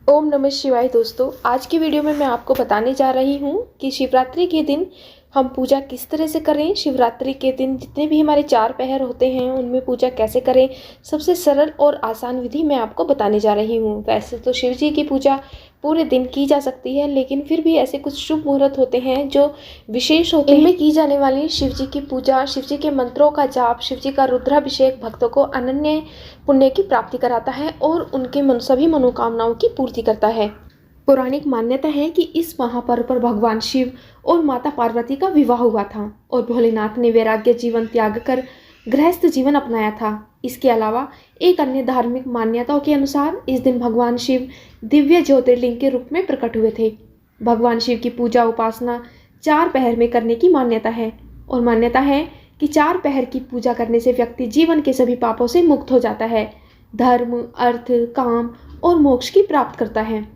ओम नमः शिवाय। दोस्तों, आज की वीडियो में मैं आपको बताने जा रही हूँ कि शिवरात्रि के दिन हम पूजा किस तरह से करें। शिवरात्रि के दिन जितने भी हमारे 4 पहर होते हैं उनमें पूजा कैसे करें, सबसे सरल और आसान विधि मैं आपको बताने जा रही हूँ। वैसे तो शिव जी की पूजा पूरे दिन की जा सकती है, लेकिन फिर भी ऐसे कुछ शुभ मुहूर्त होते हैं जो विशेष होते हैं। इनमें की जाने वाली शिव जी की पूजा, शिव जी के मंत्रों का जाप, शिव जी का रुद्राभिषेक भक्तों को अनन्य पुण्य की प्राप्ति कराता है और उनके सभी मनोकामनाओं की पूर्ति करता है। पौराणिक मान्यता है कि इस महापर्व पर भगवान शिव और माता पार्वती का विवाह हुआ था और भोलेनाथ ने वैराग्य जीवन त्याग कर गृहस्थ जीवन अपनाया था। इसके अलावा एक अन्य धार्मिक मान्यताओं के अनुसार इस दिन भगवान शिव दिव्य ज्योतिर्लिंग के रूप में प्रकट हुए थे। भगवान शिव की पूजा उपासना 4 पहर में करने की मान्यता है और मान्यता है कि 4 पहर की पूजा करने से व्यक्ति जीवन के सभी पापों से मुक्त हो जाता है, धर्म, अर्थ, काम और मोक्ष की प्राप्त करता है।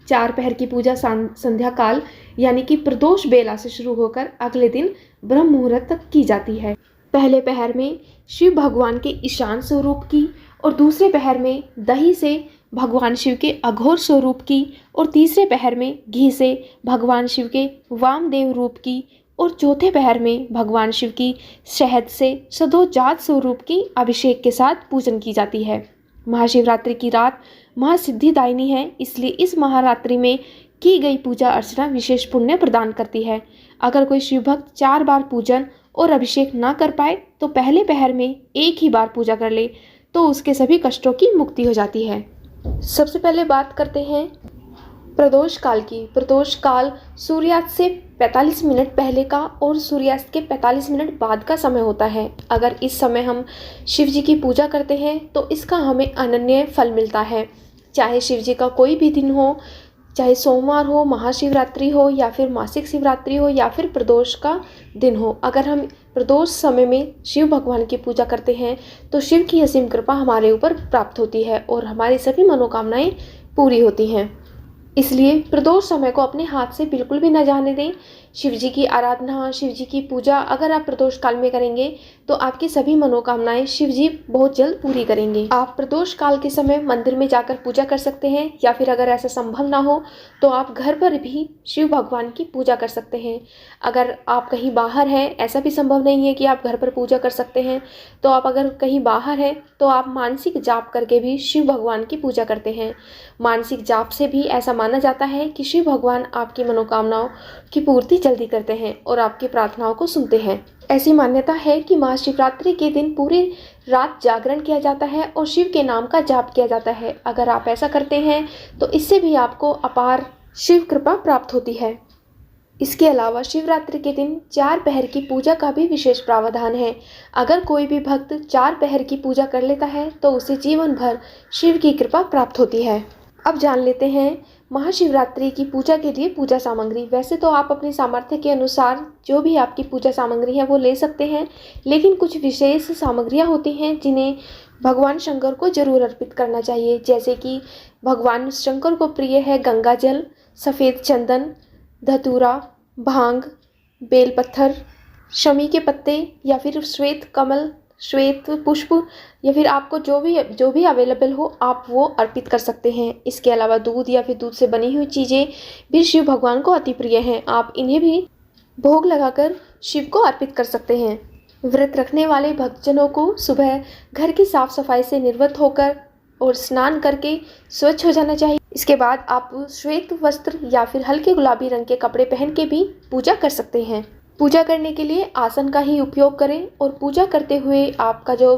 4 पहर की पूजा संध्या काल यानी कि प्रदोष बेला से शुरू होकर अगले दिन ब्रह्म मुहूर्त तक की जाती है। पहले पहर में शिव भगवान के ईशान स्वरूप की और दूसरे पहर में दही से भगवान शिव के अघोर स्वरूप की और तीसरे पहर में घी से भगवान शिव के वामदेव रूप की और चौथे पहर में भगवान शिव की शहद से सदोजात स्वरूप की अभिषेक के साथ पूजन की जाती है। महाशिवरात्रि की रात महासिद्धिदायिनी है, इसलिए इस महारात्रि में की गई पूजा अर्चना विशेष पुण्य प्रदान करती है। अगर कोई शिव भक्त 4 बार पूजन और अभिषेक ना कर पाए तो पहले पहर में एक ही बार पूजा कर ले तो उसके सभी कष्टों की मुक्ति हो जाती है। सबसे पहले बात करते हैं प्रदोष काल की। प्रदोष काल सूर्यास्त से 45 मिनट पहले का और सूर्यास्त के 45 मिनट बाद का समय होता है। अगर इस समय हम शिव जी की पूजा करते हैं तो इसका हमें अनन्य फल मिलता है। चाहे शिव जी का कोई भी दिन हो, चाहे सोमवार हो, महाशिवरात्रि हो या फिर मासिक शिवरात्रि हो या फिर प्रदोष का दिन हो, अगर हम प्रदोष समय में शिव भगवान की पूजा करते हैं तो शिव की असीम कृपा हमारे ऊपर प्राप्त होती है और हमारी सभी मनोकामनाएं पूरी होती हैं। इसलिए प्रदोष समय को अपने हाथ से बिल्कुल भी न जाने दें। शिव जी की आराधना, शिव जी की पूजा अगर आप प्रदोष काल में करेंगे तो आपकी सभी मनोकामनाएं शिव जी बहुत जल्द पूरी करेंगे। आप प्रदोष काल के समय मंदिर में जाकर पूजा कर सकते हैं या फिर अगर ऐसा संभव ना हो तो आप घर पर भी शिव भगवान की पूजा कर सकते हैं। अगर आप कहीं बाहर हैं, ऐसा भी संभव नहीं है कि आप घर पर पूजा कर सकते हैं, तो आप अगर कहीं बाहर हैं तो आप मानसिक जाप करके भी शिव भगवान की पूजा करते हैं। मानसिक जाप से भी ऐसा माना जाता है कि शिव भगवान आपकी मनोकामनाओं की पूर्ति जल्दी करते हैं और आपकी प्रार्थनाओं को सुनते हैं। ऐसी मान्यता है कि महाशिवरात्रि के दिन पूरी रात जागरण किया जाता है और शिव के नाम का जाप किया जाता है। अगर आप ऐसा करते हैं तो इससे भी आपको अपार शिव कृपा प्राप्त होती है। इसके अलावा शिवरात्रि के दिन 4 पहर की पूजा का भी विशेष प्रावधान है। अगर कोई भी भक्त 4 पहर की पूजा कर लेता है तो उसे जीवन भर शिव की कृपा प्राप्त होती है। अब जान लेते हैं महाशिवरात्रि की पूजा के लिए पूजा सामग्री। वैसे तो आप अपनी सामर्थ्य के अनुसार जो भी आपकी पूजा सामग्री है वो ले सकते हैं, लेकिन कुछ विशेष सामग्रियां होती हैं जिन्हें भगवान शंकर को जरूर अर्पित करना चाहिए। जैसे कि भगवान शंकर को प्रिय है गंगा जल, सफ़ेद चंदन, धतूरा, भांग, बेलपत्थर, शमी के पत्ते या फिर श्वेत कमल, श्वेत पुष्प या फिर आपको जो भी अवेलेबल हो आप वो अर्पित कर सकते हैं। इसके अलावा दूध या फिर दूध से बनी हुई चीज़ें भी शिव भगवान को अति प्रिय हैं। आप इन्हें भी भोग लगाकर शिव को अर्पित कर सकते हैं। व्रत रखने वाले भक्तजनों को सुबह घर की साफ सफाई से निवृत्त होकर और स्नान करके स्वच्छ हो जाना चाहिए। इसके बाद आप श्वेत वस्त्र या फिर हल्के गुलाबी रंग के कपड़े पहन के भी पूजा कर सकते हैं। पूजा करने के लिए आसन का ही उपयोग करें और पूजा करते हुए आपका जो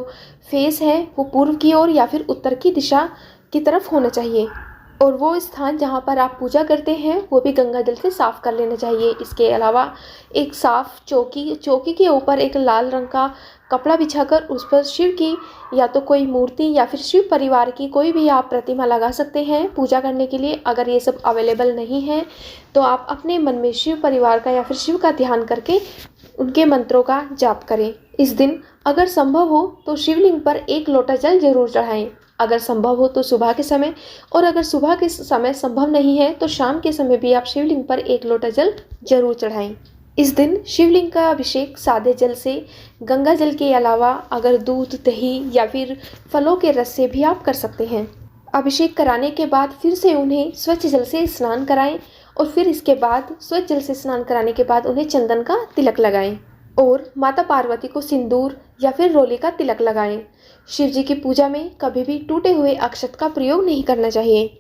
फेस है वो पूर्व की ओर या फिर उत्तर की दिशा की तरफ होना चाहिए और वो स्थान जहाँ पर आप पूजा करते हैं वो भी गंगा जल से साफ कर लेना चाहिए। इसके अलावा एक साफ चौकी के ऊपर एक लाल रंग का कपड़ा बिछाकर उस पर शिव की या तो कोई मूर्ति या फिर शिव परिवार की कोई भी आप प्रतिमा लगा सकते हैं पूजा करने के लिए। अगर ये सब अवेलेबल नहीं है तो आप अपने मन में शिव परिवार का या फिर शिव का ध्यान करके उनके मंत्रों का जाप करें। इस दिन अगर संभव हो तो शिवलिंग पर 1 लोटा जल जरूर चढ़ाएं। अगर संभव हो तो सुबह के समय, और अगर सुबह के समय संभव नहीं है तो शाम के समय भी आप शिवलिंग पर 1 लोटा जल जरूर चढ़ाएं। इस दिन शिवलिंग का अभिषेक सादे जल से, गंगा जल के अलावा अगर दूध, दही या फिर फलों के रस से भी आप कर सकते हैं। अभिषेक कराने के बाद फिर से उन्हें स्वच्छ जल से स्नान कराएं और फिर इसके बाद स्वच्छ जल से स्नान कराने के बाद उन्हें चंदन का तिलक लगाएं और माता पार्वती को सिंदूर या फिर रोली का तिलक लगाएं। शिव जी की पूजा में कभी भी टूटे हुए अक्षत का प्रयोग नहीं करना चाहिए।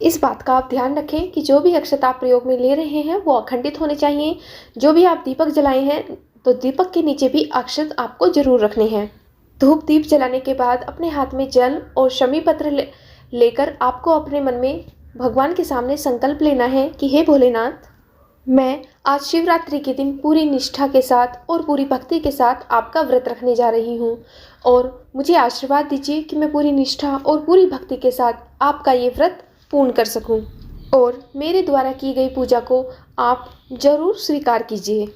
इस बात का आप ध्यान रखें कि जो भी अक्षत आप प्रयोग में ले रहे हैं वो अखंडित होने चाहिए। जो भी आप दीपक जलाए हैं तो दीपक के नीचे भी अक्षत आपको जरूर रखने हैं। धूप दीप जलाने के बाद अपने हाथ में जल और शमी पत्र लेकर आपको अपने मन में भगवान के सामने संकल्प लेना है कि हे भोलेनाथ, मैं आज शिवरात्रि के दिन पूरी निष्ठा के साथ और पूरी भक्ति के साथ आपका व्रत रखने जा रही हूँ और मुझे आशीर्वाद दीजिए कि मैं पूरी निष्ठा और पूरी भक्ति के साथ आपका ये व्रत पूर्ण कर सकूं और मेरे द्वारा की गई पूजा को आप जरूर स्वीकार कीजिए।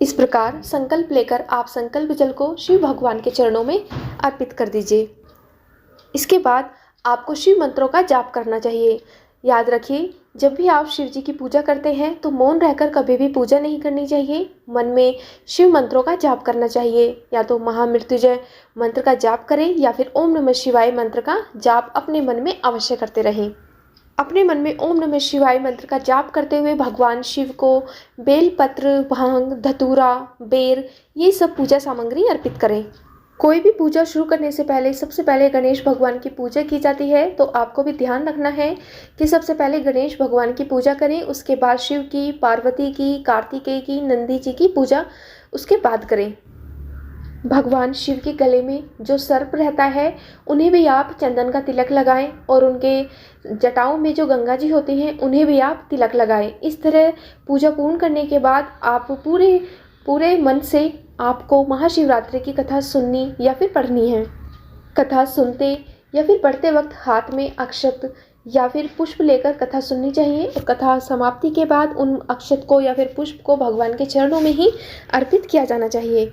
इस प्रकार संकल्प लेकर आप संकल्प जल को शिव भगवान के चरणों में अर्पित कर दीजिए। इसके बाद आपको शिव मंत्रों का जाप करना चाहिए। याद रखिए, जब भी आप शिव जी की पूजा करते हैं तो मौन रहकर कभी भी पूजा नहीं करनी चाहिए। मन में शिव मंत्रों का जाप करना चाहिए। या तो महामृत्युंजय मंत्र का जाप करें या फिर ओम नमः शिवाय मंत्र का जाप अपने मन में अवश्य करते रहें। अपने मन में ओम नमः शिवाय मंत्र का जाप करते हुए भगवान शिव को बेलपत्र, भांग, धतूरा, बेर ये सब पूजा सामग्री अर्पित करें। कोई भी पूजा शुरू करने से पहले सबसे पहले गणेश भगवान की पूजा की जाती है, तो आपको भी ध्यान रखना है कि सबसे पहले गणेश भगवान की पूजा करें, उसके बाद शिव की, पार्वती की, कार्तिकेय की, नंदी जी की पूजा उसके बाद करें। भगवान शिव के गले में जो सर्प रहता है उन्हें भी आप चंदन का तिलक लगाएं और उनके जटाओं में जो गंगा जी होती हैं उन्हें भी आप तिलक लगाएं। इस तरह पूजा पूर्ण करने के बाद आप पूरे मन से आपको महाशिवरात्रि की कथा सुननी या फिर पढ़नी है। कथा सुनते या फिर पढ़ते वक्त हाथ में अक्षत या फिर पुष्प लेकर कथा सुननी चाहिए और कथा समाप्ति के बाद उन अक्षत को या फिर पुष्प को भगवान के चरणों में ही अर्पित किया जाना चाहिए।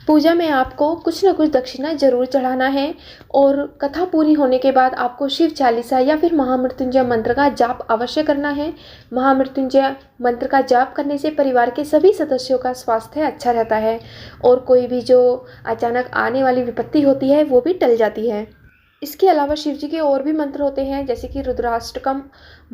पूजा में आपको कुछ न कुछ दक्षिणा जरूर चढ़ाना है और कथा पूरी होने के बाद आपको शिव चालीसा या फिर महामृत्युंजय मंत्र का जाप अवश्य करना है। महामृत्युंजय मंत्र का जाप करने से परिवार के सभी सदस्यों का स्वास्थ्य अच्छा रहता है और कोई भी जो अचानक आने वाली विपत्ति होती है वो भी टल जाती है। इसके अलावा शिव जी के और भी मंत्र होते हैं, जैसे कि रुद्राष्टकम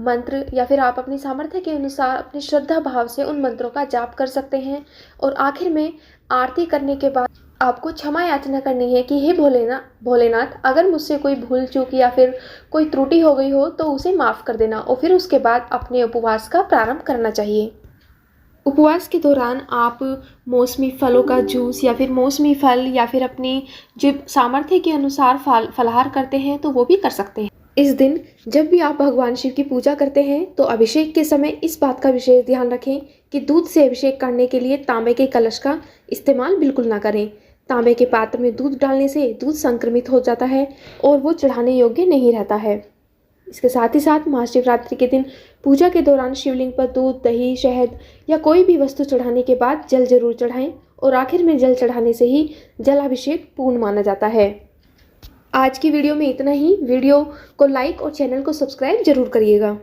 मंत्र, या फिर आप अपनी सामर्थ्य के अनुसार अपनी श्रद्धा भाव से उन मंत्रों का जाप कर सकते हैं। और आखिर में आरती करने के बाद आपको क्षमा याचना करनी है कि हे भोलेनाथ, अगर मुझसे कोई भूल चूक या फिर कोई त्रुटि हो गई हो तो उसे माफ़ कर देना और फिर उसके बाद अपने उपवास का प्रारंभ करना चाहिए। उपवास के दौरान आप मौसमी फलों का जूस या फिर मौसमी फल या फिर अपनी जो सामर्थ्य के अनुसार फलाहार करते हैं तो वो भी कर सकते हैं। इस दिन जब भी आप भगवान शिव की पूजा करते हैं तो अभिषेक के समय इस बात का विशेष ध्यान रखें कि दूध से अभिषेक करने के लिए तांबे के कलश का इस्तेमाल बिल्कुल ना करें। तांबे के पात्र में दूध डालने से दूध संक्रमित हो जाता है और वो चढ़ाने योग्य नहीं रहता है। इसके साथ ही साथ महाशिवरात्रि के दिन पूजा के दौरान शिवलिंग पर दूध, दही, शहद या कोई भी वस्तु चढ़ाने के बाद जल जरूर चढ़ाएं और आखिर में जल चढ़ाने से ही जलाभिषेक पूर्ण माना जाता है। आज की वीडियो में इतना ही। वीडियो को लाइक और चैनल को सब्सक्राइब जरूर करिएगा।